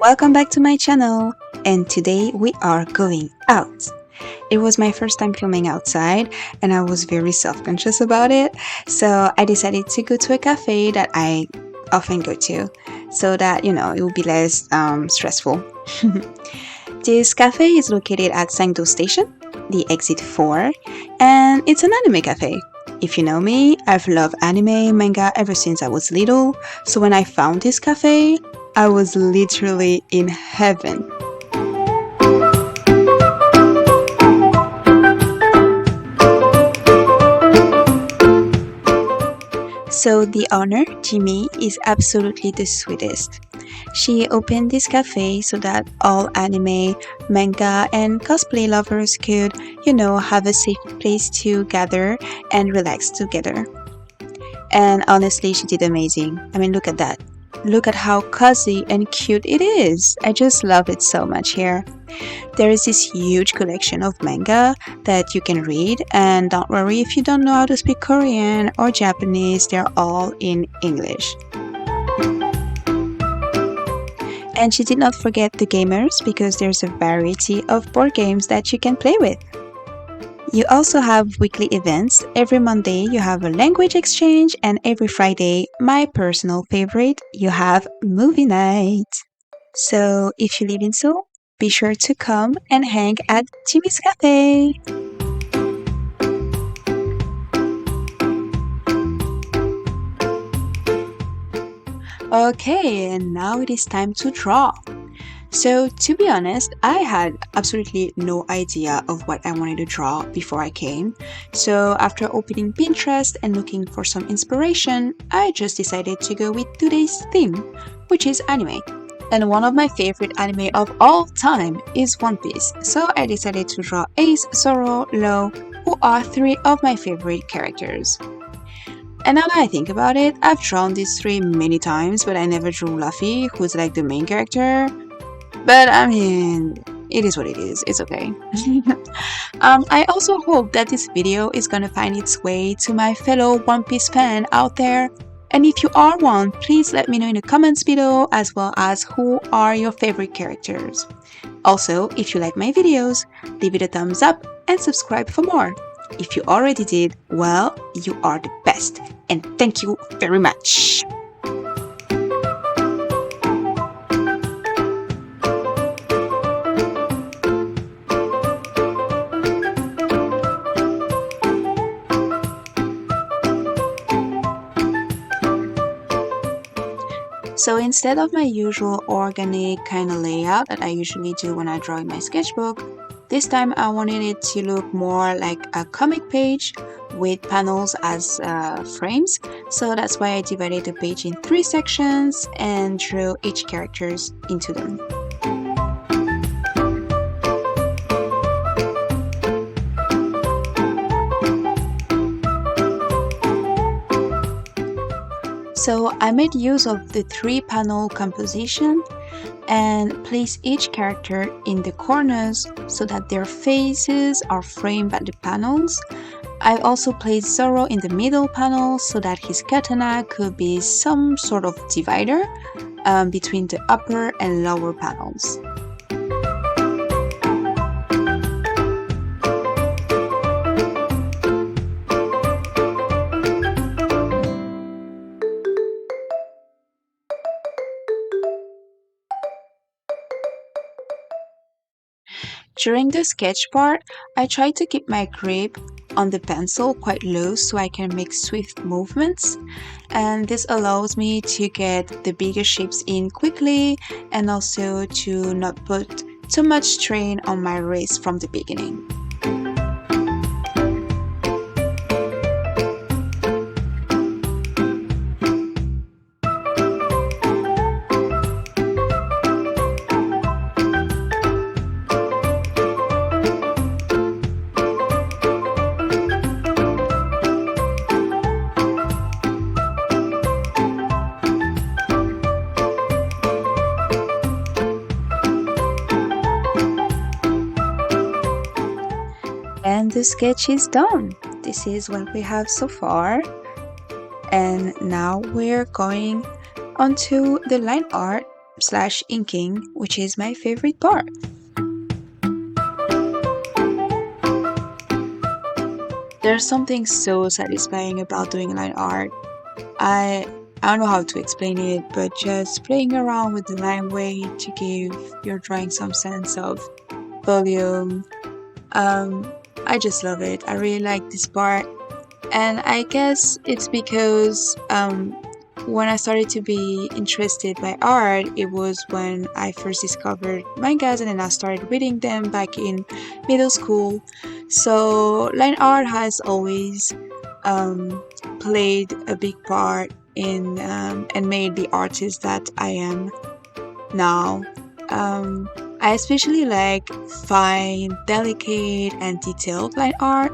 Welcome back to my channel, and today we are going out. It was my first time filming outside and I was very self-conscious about it, so I decided to go to a cafe that I often go to so that it will be less stressful. This cafe is located at Sangdo Station, the exit 4, and it's an anime cafe. If you know me, I've loved anime manga ever since I was little, so when I found this cafe, I was literally in heaven. So the owner, Zzimi, is absolutely the sweetest. She opened this cafe so that all anime, manga, and cosplay lovers could, have a safe place to gather and relax together. And honestly, she did amazing. I mean, look at that. Look at how cozy and cute it is. I just love it so much here. There is this huge collection of manga that you can read, and don't worry if you don't know how to speak Korean or Japanese, they're all in English. And she did not forget the gamers because there's a variety of board games that you can play with. You also have weekly events. Every Monday you have a language exchange, and every Friday, my personal favorite, you have movie night. So if you live in Seoul, be sure to come and hang at Jimmy's Cafe. Okay, and now it is time to draw. So to be honest, I had absolutely no idea of what I wanted to draw before I came. So after opening Pinterest and looking for some inspiration, I just decided to go with today's theme, which is anime. And one of my favorite anime of all time is One Piece. So I decided to draw Ace, Zoro, Law, who are three of my favorite characters. And now that I think about it, I've drawn these three many times, but I never drew Luffy, who's like the main character. But I mean, it is what it is. It's okay. I also hope that this video is gonna find its way to my fellow One Piece fan out there. And if you are one, please let me know in the comments below, as well as who are your favorite characters. Also, if you like my videos, leave it a thumbs up and subscribe for more. If you already did, well, you are the best. And thank you very much. So instead of my usual organic kind of layout that I usually do when I draw in my sketchbook, this time I wanted it to look more like a comic page with panels as frames. So that's why I divided the page in 3 sections and drew each characters into them. So I made use of the 3-panel composition and place each character in the corners so that their faces are framed at the panels. I also placed Zoro in the middle panel so that his katana could be some sort of divider between the upper and lower panels. During the sketch part, I try to keep my grip on the pencil quite low so I can make swift movements, and this allows me to get the bigger shapes in quickly and also to not put too much strain on my wrist from the beginning. And the sketch is done. This is what we have so far. And now we're going onto the line art slash inking, which is my favorite part. There's something so satisfying about doing line art. I I don't know how to explain it, but just playing around with the line weight to give your drawing some sense of volume. Um, I just love it. I really like this part. And I guess it's because when I started to be interested by art, it was when I first discovered mangas and then I started reading them back in middle school. So line art has always played a big part in and made the artist that I am now. Um, I especially like fine, delicate, and detailed line art.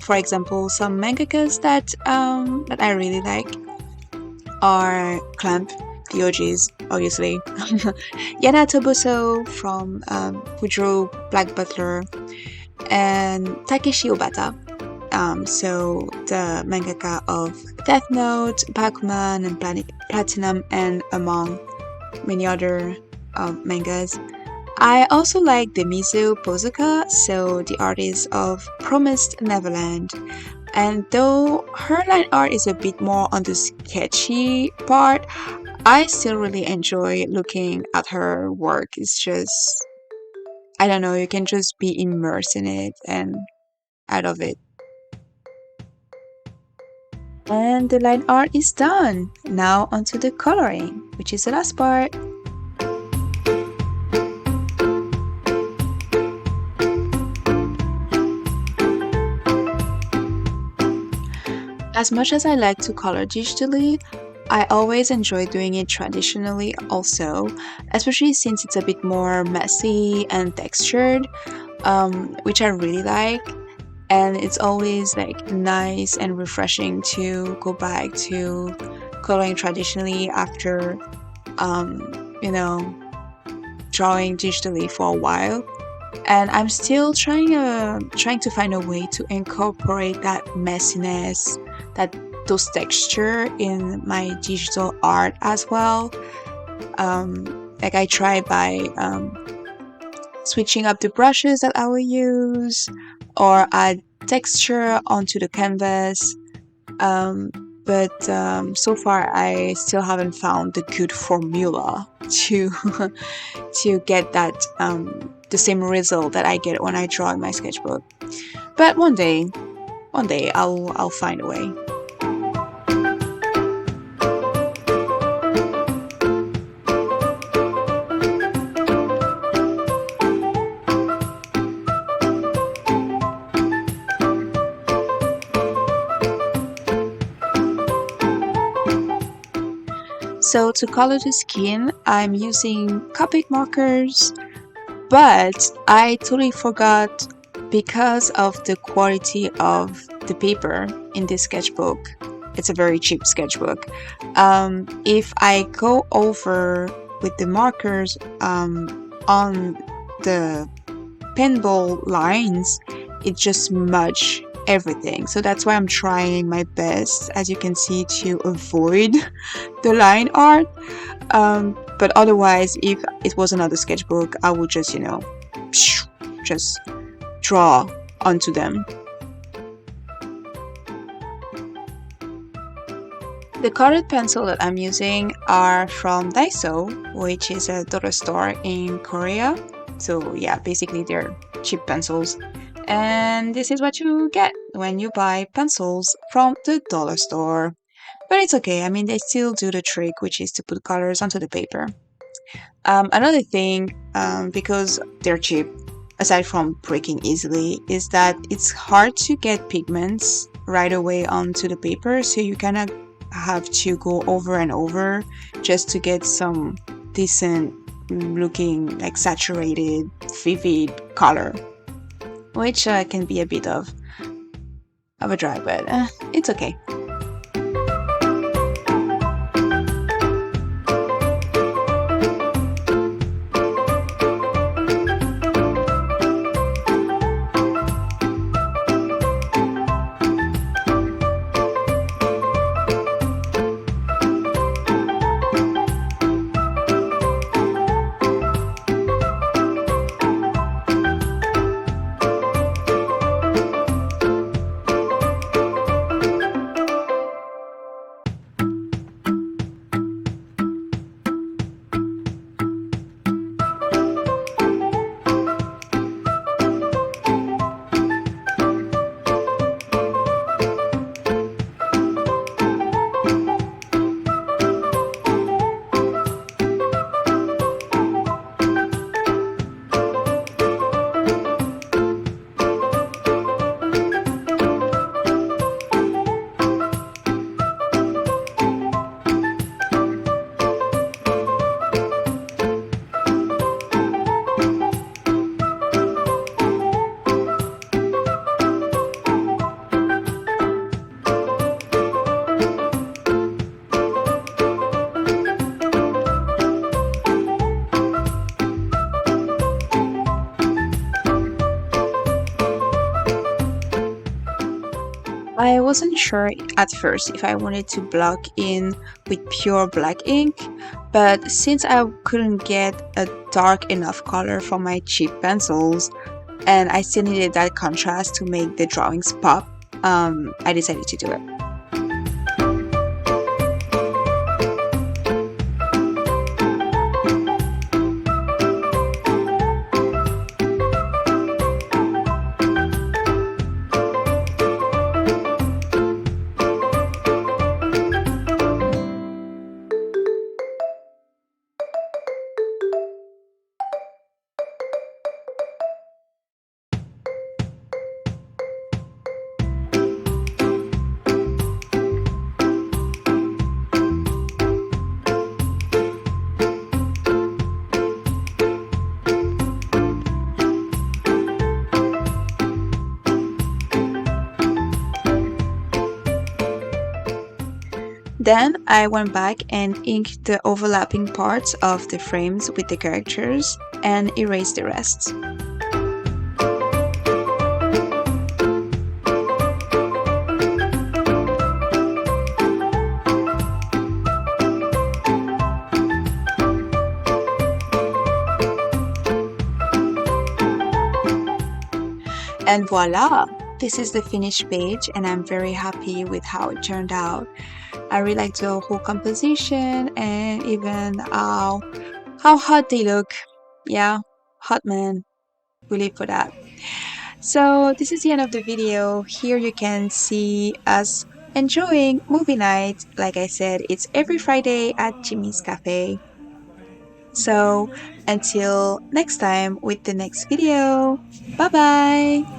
For example, some mangakas that I really like are Clamp, the OGs, obviously, Yana Toboso from who drew Black Butler, and Takeshi Obata. So the mangaka of Death Note, Bakuman, and Platinum, and among many other mangas. I also like the Mizu Pozuka, so the artist of Promised Neverland. And though her line art is a bit more on the sketchy part, I still really enjoy looking at her work. It's just, I don't know, you can just be immersed in it and I love it. And the line art is done. Now onto the coloring, which is the last part. As much as I like to color digitally, I always enjoy doing it traditionally also, especially since it's a bit more messy and textured, which I really like. And it's always like nice and refreshing to go back to coloring traditionally after, you know, drawing digitally for a while. And I'm still trying to find a way to incorporate that messiness, that those texture in my digital art as well. Like I try by switching up the brushes that I will use or add texture onto the canvas. But so far I still haven't found the good formula to to get that the same result that I get when I draw in my sketchbook. But one day I'll find a way. So to color the skin, I'm using Copic markers, but I totally forgot because of the quality of the paper in this sketchbook. It's a very cheap sketchbook. If I go over with the markers on the pinball lines, it just smudge everything. So that's why I'm trying my best, as you can see, to avoid the line art. But otherwise, if it was another sketchbook, I would just, just draw onto them. The colored pencil that I'm using are from DAISO, which is a dollar store in Korea. So yeah, basically they're cheap pencils. And this is what you get when you buy pencils from the dollar store. But it's okay, I mean, they still do the trick, which is to put colors onto the paper. Another thing, because they're cheap, aside from breaking easily, is that it's hard to get pigments right away onto the paper, so you kind of have to go over and over just to get some decent looking, like saturated, vivid color, which can be a bit of a drag, but it's okay. I wasn't sure at first if I wanted to block in with pure black ink, but since I couldn't get a dark enough color for my cheap pencils and I still needed that contrast to make the drawings pop, I decided to do it. Then I went back and inked the overlapping parts of the frames with the characters and erased the rest. And voila! This is the finished page and I'm very happy with how it turned out. I really like the whole composition and even how hot they look. Yeah, hot man. We live for that. So this is the end of the video. Here you can see us enjoying movie night. Like I said, it's every Friday at Jimmy's Cafe. So until next time with the next video. Bye bye.